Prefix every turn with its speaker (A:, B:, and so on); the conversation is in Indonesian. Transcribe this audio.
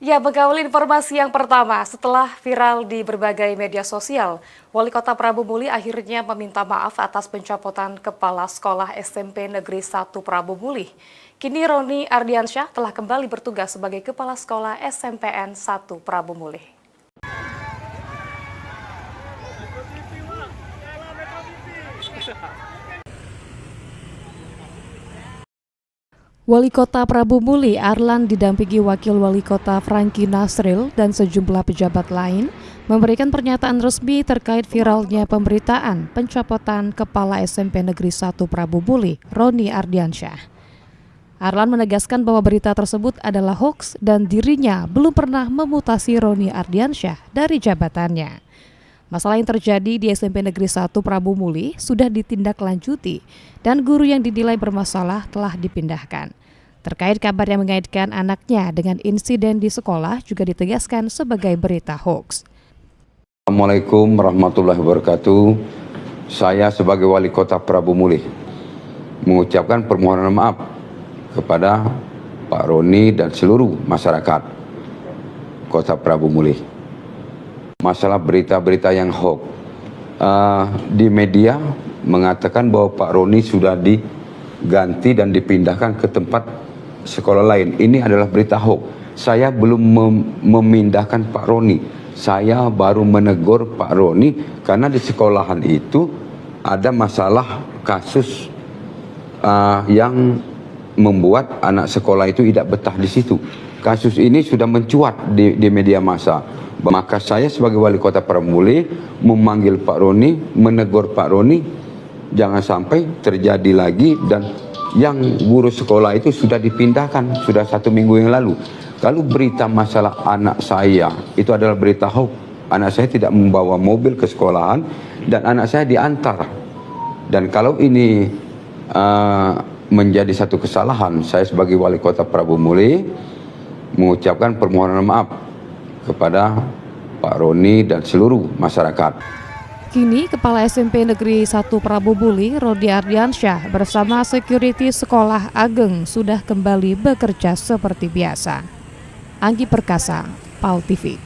A: Ya, mengawali informasi yang pertama, setelah viral di berbagai media sosial, Wali Kota Prabu Muli akhirnya meminta maaf atas pencopotan Kepala Sekolah SMP Negeri 1 Prabu Muli. Kini Roni Ardiansyah telah kembali bertugas sebagai Kepala Sekolah SMPN 1 Prabu Muli. Wali Kota Prabu Muli Arlan didampingi Wakil Wali Kota Franky Nasril dan sejumlah pejabat lain memberikan pernyataan resmi terkait viralnya pemberitaan pencopotan Kepala SMP Negeri 1 Prabu Muli, Roni Ardiansyah. Arlan menegaskan bahwa berita tersebut adalah hoaks dan dirinya belum pernah memutasi Roni Ardiansyah dari jabatannya. Masalah yang terjadi di SMP Negeri 1 Prabu Muli sudah ditindaklanjuti dan guru yang dinilai bermasalah telah dipindahkan. Terkait kabar yang mengaitkan anaknya dengan insiden di sekolah juga ditegaskan sebagai berita hoaks.
B: Assalamualaikum warahmatullahi wabarakatuh. Saya sebagai Wali Kota Prabu Muli mengucapkan permohonan maaf kepada Pak Roni dan seluruh masyarakat Kota Prabu Muli. Masalah berita-berita yang hoax di media mengatakan bahwa Pak Roni sudah diganti dan dipindahkan ke tempat sekolah lain. Ini adalah berita hoax. Saya belum memindahkan Pak Roni. Saya baru menegur Pak Roni karena di sekolahan itu ada masalah kasus yang membuat anak sekolah itu tidak betah di situ. Kasus ini sudah mencuat di media massa. Maka saya sebagai Wali Kota Prabu Muli memanggil Pak Roni, menegur Pak Roni, jangan sampai terjadi lagi, dan yang guru sekolah itu sudah dipindahkan, sudah 1 minggu yang lalu. Kalau berita masalah anak saya itu adalah berita hoax. Anak saya tidak membawa mobil ke sekolahan dan anak saya diantar. Dan kalau ini menjadi satu kesalahan, saya sebagai Wali Kota Prabu Muli mengucapkan permohonan maaf kepada Pak Roni dan seluruh masyarakat.
A: Kini Kepala SMP Negeri 1 Prabu Muli, Roni Ardiansyah bersama security Sekolah Ageng sudah kembali bekerja seperti biasa. Anggi Perkasa, PAL TV.